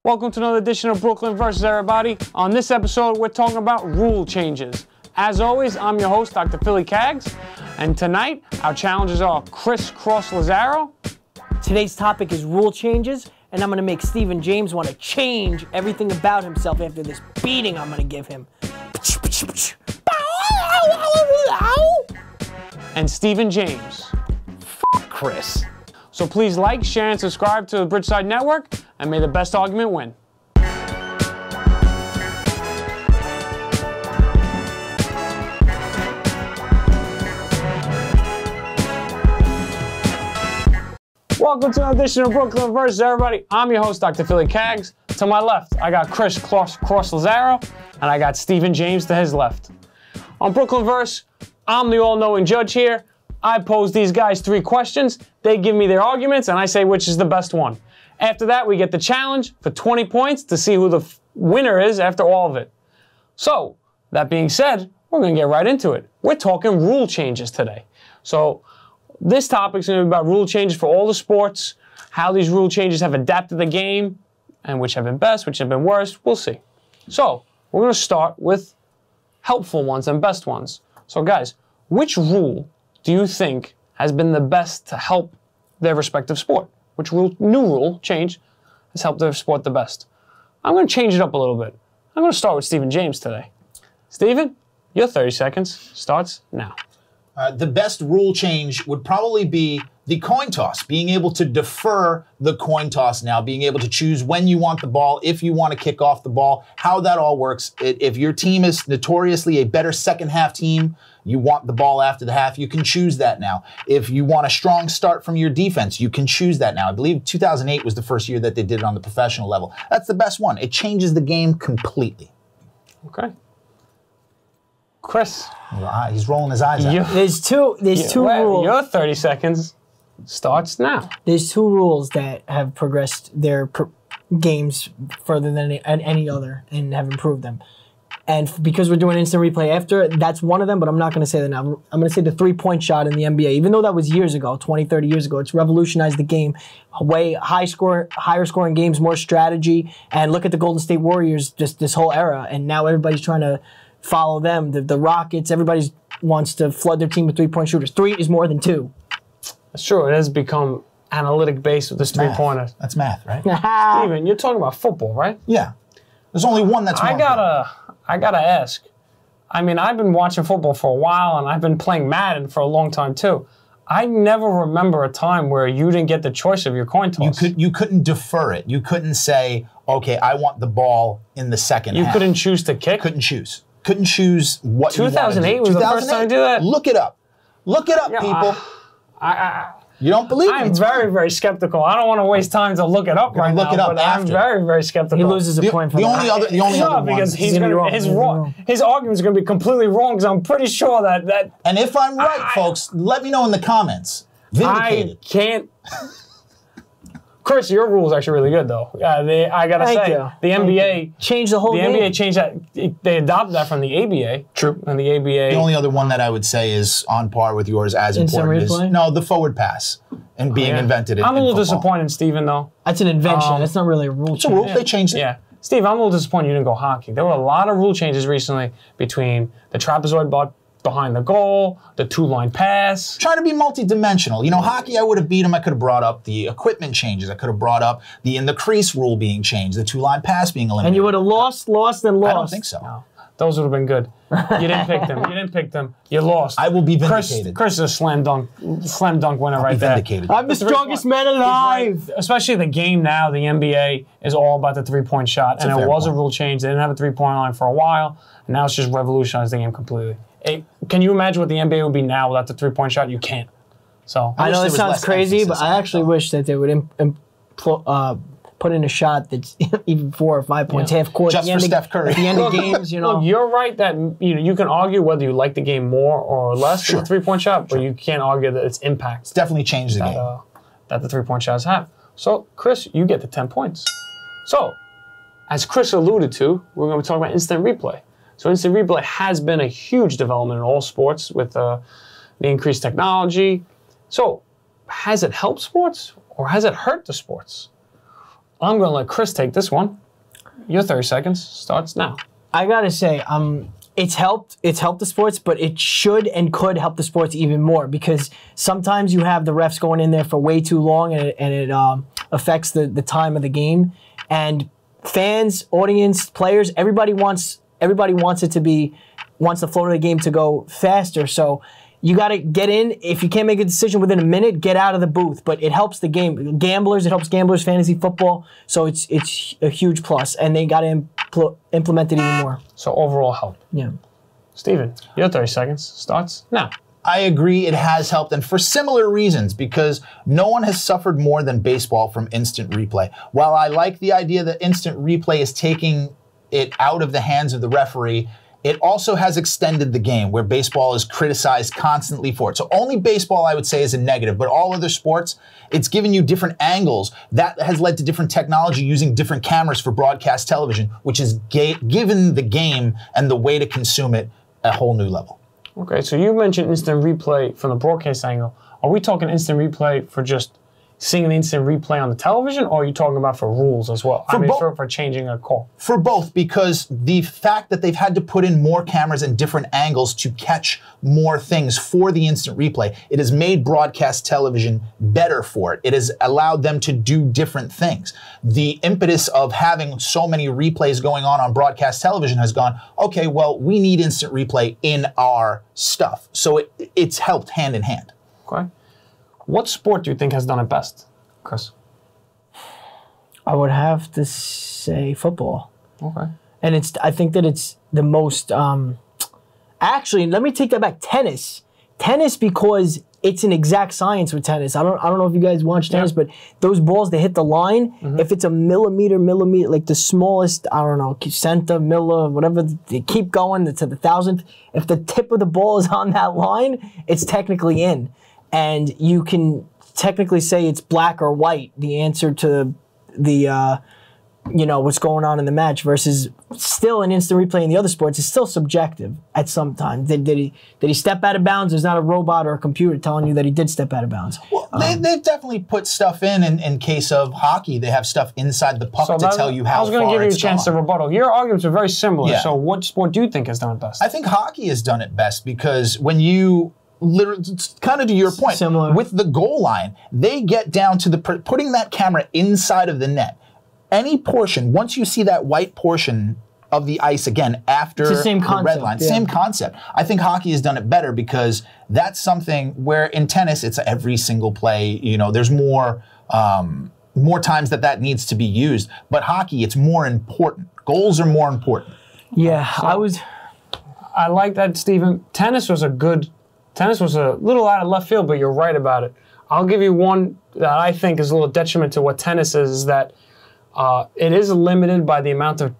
Welcome to another edition of Brooklyn versus everybody. On this episode, we're talking about rule changes. As always, I'm your host, Dr. Philly Kaggs, and tonight our challenges are Chris Cross Lazaro. Today's topic is rule changes, and I'm going to make Stephen James want to change everything about himself after this beating I'm going to give him. And Stephen James. Chris. So please like, share, and subscribe to the Bridgeside Network, and may the best argument win. Welcome to another edition of Brooklyn versus everybody. I'm your host, Dr. Philly Kaggs. To my left, I got Chris Cross Lazaro, and I got Stephen James to his left. On Brooklyn verse, I'm the all-knowing judge here. I pose these guys 3 questions. They give me their arguments, and I say which is the best one. After that, we get the challenge for 20 points to see who the winner is after all of it. So, that being said, we're going to get right into it. We're talking rule changes today. So, this topic is going to be about rule changes for all the sports, how these rule changes have adapted the game, and which have been best, which have been worst. We'll see. So, we're going to start with helpful ones and best ones. So, guys, which rule do you think has been the best to help their respective sport? Which new rule change has helped their sport the best? I'm going to change it up a little bit. I'm going to start with Stephen James today. Stephen, your 30 seconds starts now. The best rule change would probably be the coin toss, being able to defer the coin toss now, being able to choose when you want the ball, if you want to kick off the ball, how that all works. If your team is notoriously a better second half team, you want the ball after the half, you can choose that now. If you want a strong start from your defense, you can choose that now. I believe 2008 was the first year that they did it on the professional level. That's the best one. It changes the game completely. Okay. Chris. He's rolling his eyes out. There's two rules. Your 30 seconds starts now. There's 2 rules that have progressed their games further than any other and have improved them. And because we're doing instant replay after, that's one of them, but I'm not going to say that now. I'm going to say the 3-point shot in the NBA. Even though that was years ago, 20, 30 years ago, it's revolutionized the game. Higher scoring games, more strategy. And look at the Golden State Warriors, just this whole era. And now everybody's trying to follow them. The Rockets, everybody wants to flood their team with 3-point shooters. 3 is more than 2. That's true. It has become analytic based with this 3-pointer. That's math, right? Steven, you're talking about football, right? Yeah. There's only one that's more. I gotta ask. I mean, I've been watching football for a while, and I've been playing Madden for a long time too. I never remember a time where you didn't get the choice of your coin toss. You couldn't defer it. You couldn't say, okay, I want the ball in the second half. You couldn't choose to kick? Couldn't choose. Couldn't choose what 2008 was the first time to do that? Look it up. Look it up, people. You don't believe me? I'm very skeptical. I don't want to waste time to look it up right now. Look it up after. I'm very skeptical. He loses a point for the only other because his argument's going to be completely wrong because I'm pretty sure that. And if I'm right, folks, let me know in the comments. Vindicated. I can't. Chris, your rule is actually really good, though. I gotta say, the NBA changed the whole game. The NBA changed that. They adopted that from the ABA. True. And the ABA. The only other one that I would say is on par with yours, as important is the forward pass and being invented. I'm a little disappointed, Stephen. Though that's an invention. That's not really a rule. It's a rule. They changed it. Yeah, Steve, I'm a little disappointed you didn't go hockey. There were a lot of rule changes recently between the trapezoid butt behind the goal, the 2-line pass. Trying to be multi-dimensional. You know, hockey, I would have beat him. I could have brought up the equipment changes. I could have brought up the in the crease rule being changed, the 2-line pass being eliminated. And you would have lost, and lost. I don't think so. No. Those would have been good. You didn't pick them. You didn't pick them. You lost. I will be vindicated. Chris is a slam dunk winner right there. I'm the strongest man alive. Right. Especially the game now, the NBA is all about the 3-point shot. And it was a rule change. They didn't have a 3-point line for a while. And now it's just revolutionized the game completely. Can you imagine what the NBA would be now without the 3-point shot? You can't. So I know this sounds crazy, but I actually wish that they would put in a shot that's even 4 or 5 points, half court, just for Steph Curry. At the end of games. You know, look, you're right that you can argue whether you like the game more or less with the 3-point shot, but you can't argue that its impact. It's definitely changed the game that the 3-point shots have. So, Chris, you get the 10 points. So, as Chris alluded to, we're going to be talking about instant replay. So instant replay has been a huge development in all sports with the increased technology. So has it helped sports or has it hurt the sports? I'm going to let Chris take this one. Your 30 seconds starts now. I gotta say, it's helped the sports, but it should and could help the sports even more because sometimes you have the refs going in there for way too long and it affects the time of the game. And fans, audience, players, everybody wants the flow of the game to go faster. So you got to get in. If you can't make a decision within a minute, get out of the booth. But it helps the game. Gamblers, it helps gamblers, fantasy football. So it's a huge plus, and they got to implement it even more. So overall help. Yeah. Steven, your 30 seconds starts now. I agree it has helped, and for similar reasons, because no one has suffered more than baseball from instant replay. While I like the idea that instant replay is taking it out of the hands of the referee, it also has extended the game where baseball is criticized constantly for it. So only baseball, I would say, is a negative, but all other sports, it's given you different angles. That has led to different technology using different cameras for broadcast television, which has given the game and the way to consume it a whole new level. Okay, so you mentioned instant replay from the broadcast angle. Are we talking instant replay for just seeing the instant replay on the television, or are you talking about for rules as well? For changing a call. For both, because the fact that they've had to put in more cameras and different angles to catch more things for the instant replay, it has made broadcast television better for it. It has allowed them to do different things. The impetus of having so many replays going on broadcast television has gone, okay, well, we need instant replay in our stuff. So it's helped hand in hand. Okay. What sport do you think has done it best, Chris? I would have to say football. Okay. And I think that it's the most, actually, let me take that back. Tennis. Tennis, because it's an exact science with tennis. I don't know if you guys watch tennis, but those balls, they hit the line. If it's a millimeter, like the smallest, I don't know, centa, milli, whatever, they keep going to the thousandth. If the tip of the ball is on that line, it's technically in. And you can technically say it's black or white, the answer to the, what's going on in the match, versus still an instant replay in the other sports is still subjective at some time. Did he step out of bounds? There's not a robot or a computer telling you that he did step out of bounds. Well, they've definitely put stuff in case of hockey. They have stuff inside the puck to tell you how far it's gone. I was going to give you a chance to rebuttal. Your arguments are very similar. Yeah. So what sport do you think has done it best? I think hockey has done it best because when you literally, kind of to your point, similar with the goal line, they get down to putting that camera inside of the net. Any portion, once you see that white portion of the ice again after the red line, same concept. I think hockey has done it better because that's something where in tennis it's every single play. There's more times that needs to be used. But hockey, it's more important. Goals are more important. Yeah, so, I like that, Steven. Tennis was a little out of left field, but you're right about it. I'll give you one that I think is a little detriment to what tennis is that it is limited by the amount of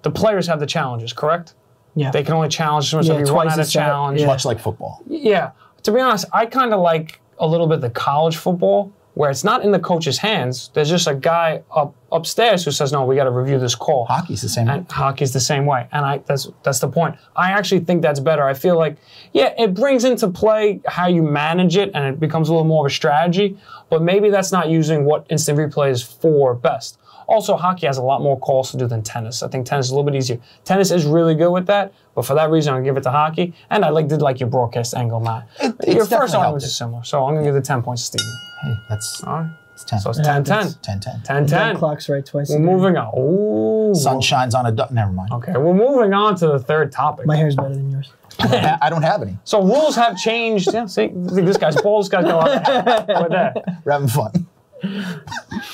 the players have the challenges, correct? Yeah. They can only challenge so much if you run out of challenge. Yeah. Much like football. Yeah. To be honest, I kind of like a little bit the college football where it's not in the coach's hands. There's just a guy upstairs who says, no, we got to review this call. Hockey's the same way. Hockey's the same way. And that's the point. I actually think that's better. I feel like, yeah, it brings into play how you manage it and it becomes a little more of a strategy, but maybe that's not using what instant replay is for best. Also, hockey has a lot more calls to do than tennis. I think tennis is a little bit easier. Tennis is really good with that, but for that reason, I'll give it to hockey. And I did like your broadcast angle, Matt. Your first argument is similar, so I'm going to give the 10 points to Steven. Hey, that's all right. It's 10. So it's 10-10. 10-10. 10-10. Clock's right twice. We're moving on. Ooh. Sun shines on a duck. Never mind. Okay, we're moving on to the third topic. My hair's better than yours. I don't have any. So rules have changed. Yeah, see, this guy's bald. This guy's got a lot of hair. With that. We're having fun.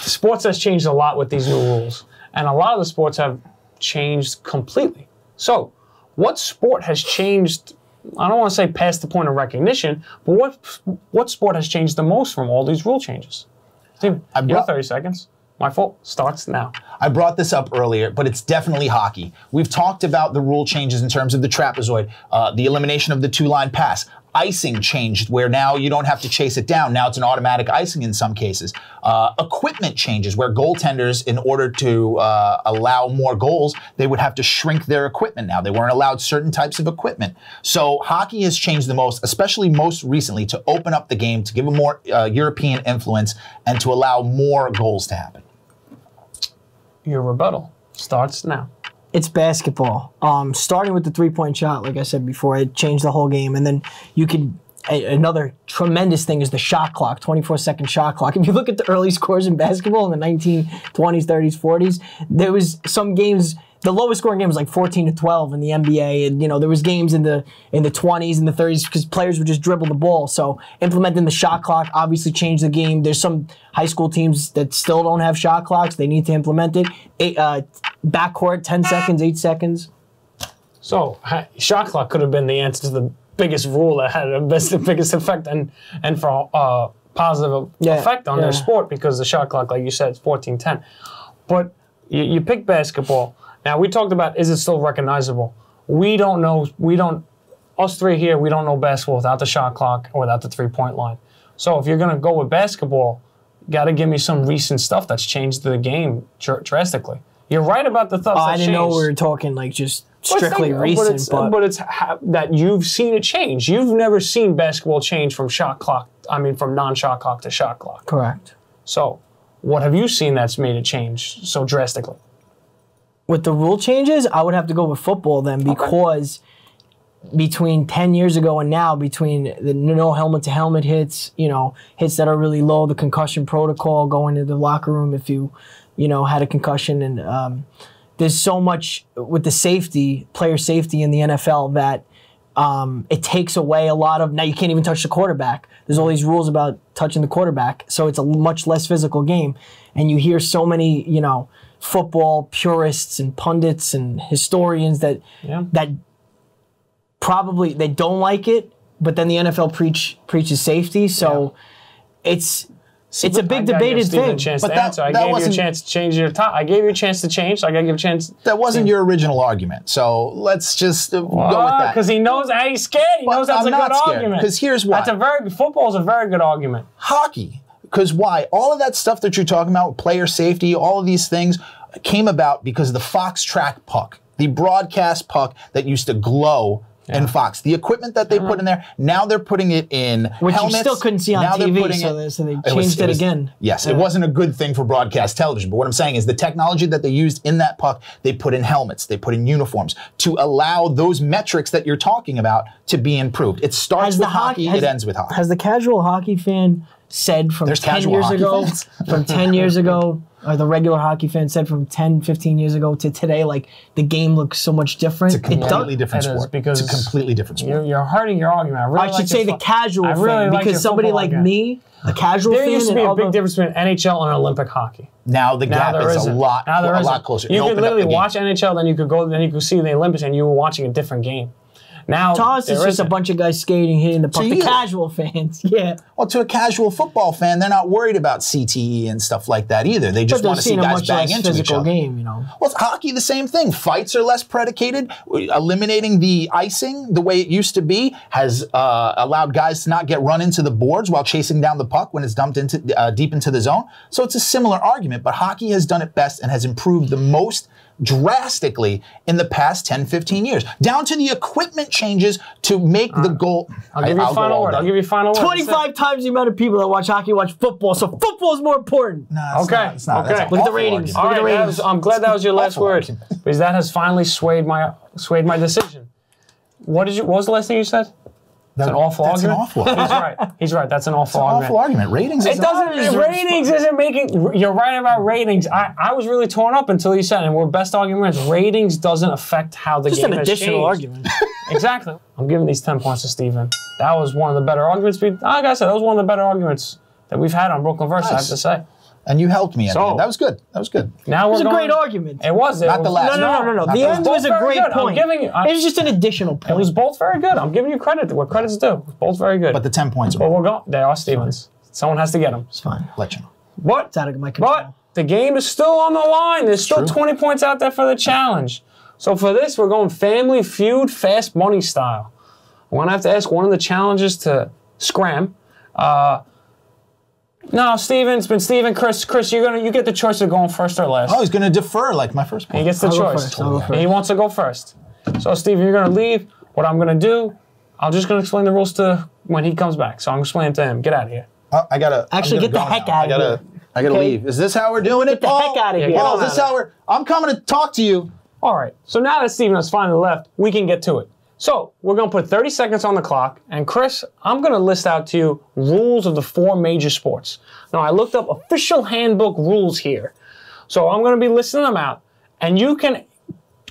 Sports has changed a lot with these new rules. And a lot of the sports have changed completely. So, what sport has changed, I don't want to say past the point of recognition, but what sport has changed the most from all these rule changes? Steven, you have 30 seconds. My fault. Starts now. I brought this up earlier, but it's definitely hockey. We've talked about the rule changes in terms of the trapezoid, the elimination of the two-line pass. Icing changed where now you don't have to chase it down. Now it's an automatic icing in some cases. Equipment changes where goaltenders, in order to allow more goals, they would have to shrink their equipment now. They weren't allowed certain types of equipment. So hockey has changed the most, especially most recently, to open up the game, to give a more European influence, and to allow more goals to happen. Your rebuttal starts now. It's basketball. Starting with the three-point shot, like I said before, it changed the whole game. And then you could. Another tremendous thing is the shot clock, 24-second shot clock. If you look at the early scores in basketball in the 1920s, 30s, 40s, there was some games. The lowest scoring game was like 14-12 in the NBA, and there was games in the 20s and the 30s because players would just dribble the ball. So implementing the shot clock obviously changed the game. There's some high school teams that still don't have shot clocks. They need to implement it. Backcourt, 10 seconds, 8 seconds. So shot clock could have been the answer to the biggest rule that had the biggest effect and for positive effect on their sport, because the shot clock, like you said, is 14-10. But you pick basketball. Now, we talked about, is it still recognizable? We don't know. Us three here, we don't know basketball without the shot clock or without the three-point line. So if you're going to go with basketball, you got to give me some recent stuff that's changed the game drastically. You're right about the stuff that's changed. I didn't know we were talking like just strictly recent. But it's that you've seen it change. You've never seen basketball change from from non-shot clock to shot clock. Correct. So what have you seen that's made it change so drastically? With the rule changes, I would have to go with football then, because between 10 years ago and now, between the no helmet to helmet hits, hits that are really low, the concussion protocol, going to the locker room if you had a concussion, and there's so much with the player safety in the NFL that it takes away a lot of. Now you can't even touch the quarterback. There's all these rules about touching the quarterback, so it's a much less physical game, and you hear so many football purists and pundits and historians that probably they don't like it, but then the NFL preaches safety, so it's a big debated thing. But I gave you a chance to change your top. I gave you a chance to change, so I got to give a chance. That wasn't your original argument, so let's just go with that. Because he knows he's scared. He knows that's a good argument. Because here's why. Football's a very good argument. Hockey. Because why? All of that stuff that you're talking about, player safety, all of these things came about because of the Fox track puck, the broadcast puck that used to glow in Fox. The equipment that they put in there, now they're putting it in which helmets. You still couldn't see on TV, so they changed it again. Yes, it wasn't a good thing for broadcast television, but what I'm saying is the technology that they used in that puck, they put in helmets, they put in uniforms to allow those metrics that you're talking about to be improved. It starts with hockey, it ends with hockey. Has the casual hockey fan said from 10 years ago, or the regular hockey fan said from 10, 15 years ago to today, like the game looks so much different? It's a completely different sport. It's a completely different sport. You're hurting your argument. I should say the casual fan, because somebody like me, a casual fan. There used to be a big difference between NHL and Olympic hockey. Now the gap is a lot closer. You could literally watch NHL, then you could see the Olympics, and you were watching a different game. Now, to us, it's just a bunch of guys skating, hitting the puck. The casual fans, Well, to a casual football fan, they're not worried about CTE and stuff like that either. They just want to see guys bang into each other. Game, Well, it's hockey, the same thing. Fights are less predicated. Eliminating the icing the way it used to be has allowed guys to not get run into the boards while chasing down the puck when it's dumped into deep into the zone. So it's a similar argument, but hockey has done it best and has improved the most drastically in the past 10, 15 years, down to the equipment changes to make the goal. I'll give you final word. 25 times the amount of people that watch hockey watch football, so football is more important. No, it's not. Okay. Look at the ratings. All right, I'm glad that was your last word, because that has finally swayed my decision. What was the last thing you said? That's an awful argument. That's an awful argument. He's right. That's an awful argument. Awful argument. Ratings. Ratings isn't making. You're right about ratings. I was really torn up until you said, and we're best arguments. Ratings doesn't affect how the game has changed. Just an additional argument. Exactly. I'm giving these 10 points to Steven. That was one of the better arguments. Like I said, that was one of the better arguments that we've had on Brooklyn Versus. I have to say. And you helped me at the end. That was good. That was good. Now it was a great argument. It was. Not the last. No. The end was a great point. It was just an additional point. It was both very good. I'm giving you credit where credit's due. Both very good. But the 10 points are they are Stevens. Someone has to get them. It's fine. Let you know. It's out of my control. But the game is still on the line. There's still 20 points out there for the challenge. So for this, we're going Family Feud Fast Money style. I'm going to have to ask one of the challengers to scram. No, Steven, it's been Steven, Chris, you get the choice of going first or last. Oh, he's gonna defer like my first point. He gets the choice. He wants to go first. So Steven, you're gonna leave. What I'm gonna do, I'm just gonna explain the rules to when he comes back. So I'm explaining to him. Get out of here. I gotta actually get the heck out of here. I gotta Okay. leave. Is this how we're doing it, Get the Paul? heck outta here. Paul, Get is this on how we're... I'm coming to talk to you. All right, so now that Steven has finally left, we can get to it. So we're gonna put 30 seconds on the clock, and Chris, I'm gonna list out to you rules of the 4 major sports. Now I looked up official handbook rules here. So I'm gonna be listing them out, and you can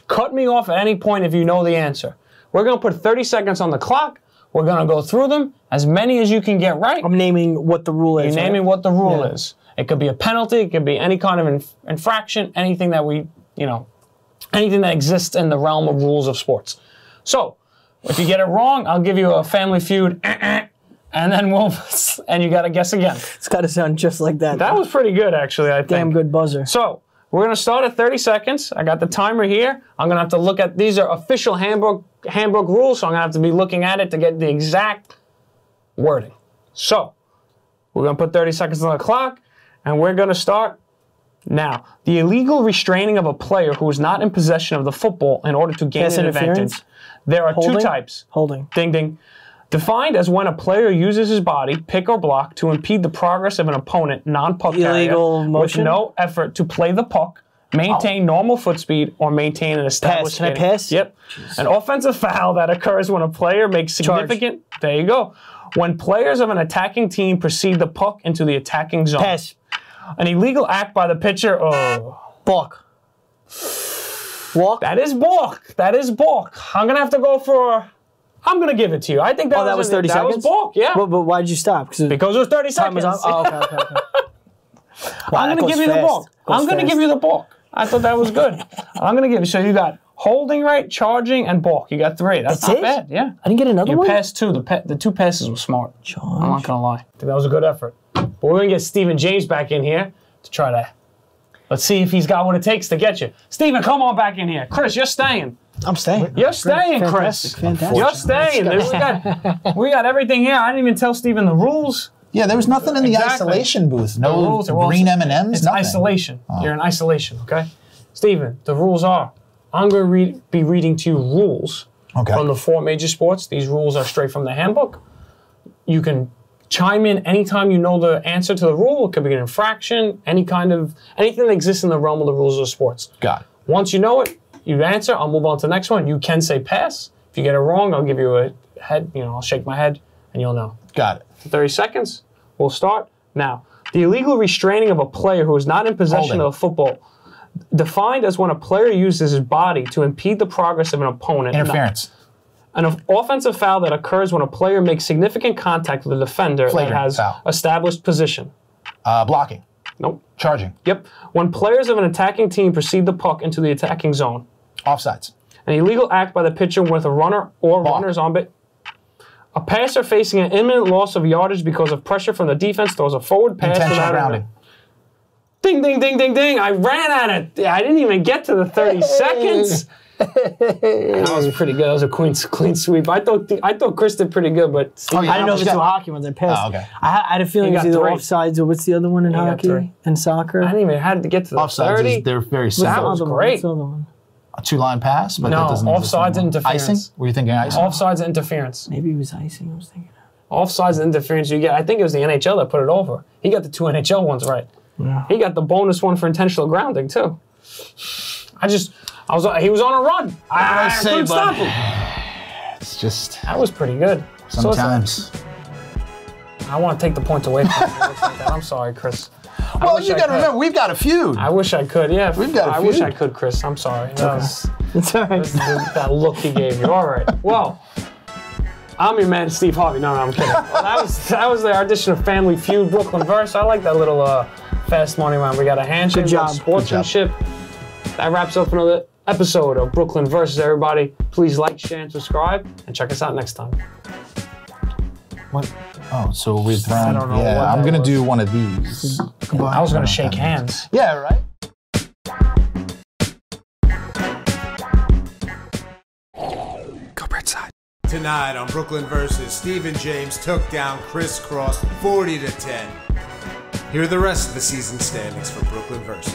cut me off at any point if you know the answer. We're gonna put 30 seconds on the clock. We're gonna go through them, as many as you can get right. I'm naming what the rule is. You're naming what the rule is. It could be a penalty, it could be any kind of infraction, anything that anything that exists in the realm of rules of sports. So, if you get it wrong, I'll give you a Family Feud, and then and you gotta guess again. It's gotta sound just like that. That was pretty good, actually, I think. damn good buzzer. So, we're gonna start at 30 seconds. I got the timer here. I'm gonna have to look at, these are official handbook rules, so I'm gonna have to be looking at it to get the exact wording. So, we're gonna put 30 seconds on the clock, and we're gonna start now. The illegal restraining of a player who is not in possession of the football in order to gain Pass an interference? advantage. There are Holding? 2 types. Holding. Ding, ding. Defined as when a player uses his body, pick or block, to impede the progress of an opponent, non-puck carrier, Illegal with motion? no effort to play the puck, maintain normal foot speed, or maintain an established Can I skating. pass? Yep. An offensive foul that occurs when a player makes significant... There you go. When players of an attacking team precede the puck into the attacking zone. Pass. An illegal act by the pitcher... Oh. Balk. Walk. That is balk. That is balk. I'm going to have to go for... I'm going to give it to you. I think that, that was 30 seconds? That was balk, yeah. But why did you stop? Because it was 30 time seconds. was on. Oh, okay. Wow, I'm that going to goes give you the fast. balk. I'm going to give you the balk. I thought that was good. I'm going to give you. So you got holding right, charging, and balk. You got 3. That's not it? bad. Yeah. I didn't get another You one? passed 2. The 2 passes were smart. Charge. I'm not going to lie. I think that was a good effort. But we're going to get Stephen James back in here to try to... Let's see if he's got what it takes to get you. Stephen, come on back in here. Chris, you're staying. I'm staying. You're staying, Chris. Fantastic. You're staying. We got everything here. I didn't even tell Stephen the rules. Yeah, there was nothing in the Exactly. isolation booth. No The rules are green also- M&Ms, It's nothing. isolation. You're in isolation, okay? Stephen, the rules are, I'm going to be reading to you rules from the 4 major sports. These rules are straight from the handbook. You can chime in anytime you know the answer to the rule. It could be an infraction, anything that exists in the realm of the rules of sports. Got it. Once you know it, you answer, I'll move on to the next one. You can say pass. If you get it wrong, I'll give you a head, I'll shake my head, and you'll know. Got it. 30 seconds. We'll start now. The illegal restraining of a player who is not in possession of football, defined as when a player uses his body to impede the progress of an opponent. Interference. An offensive foul that occurs when a player makes significant contact with a defender Flagrant that has foul. established position. Blocking. Nope. Charging. Yep. When players of an attacking team precede the puck into the attacking zone. Offsides. An illegal act by the pitcher with a runner or Balk. runners on bit. A passer facing an imminent loss of yardage because of pressure from the defense throws a forward pass Intentional without grounding. Ding, ding, ding, ding, ding. I ran at it. I didn't even get to the 30 seconds. That was pretty good. That was a clean sweep. I thought Chris did pretty good, but Steve, yeah. I didn't know if it's got- two hockey ones. I passed. Oh, okay. I had a feeling You it was got either 3. offsides or what's the other one in got hockey 3. and soccer? I didn't even have to get to the Offsides 30. they're very What's the That simple. was other one? great. What's the other one? A 2-line pass, but No, that doesn't exist offsides anymore. interference. Icing? Were you thinking icing? Offsides and interference. Maybe it was icing. I was thinking. Offsides and interference you get. I think it was the NHL that put it over. He got the 2 NHL ones right. Yeah. He got the bonus one for intentional grounding too. He was on a run. I say, couldn't bud? stop him. It's just That was pretty good. So sometimes. I want to take the points away from you. I'm sorry, Chris. Well, you got to remember, we've got a feud. I wish I could. Yeah, We've got a I wish feud. I could, Chris. I'm sorry. It's all right. That look he gave you. All right. Well, I'm your man, Steve Harvey. No, I'm kidding. Well, that was the audition of Family Feud, Brooklyn Verse. I like that little fast money round. We got a handshake, Good job. sportsmanship. That wraps up another episode of Brooklyn Versus. Everybody, please like, share, and subscribe, and check us out next time. What? Oh, so we've I thrown. don't know Yeah, what I'm that gonna was. do one of these. I was gonna shake hands. Yeah, right. Go Bridgeside. Tonight on Brooklyn Versus, Stephen James took down Chris Cross 40-10. Here are the rest of the season standings for Brooklyn Versus.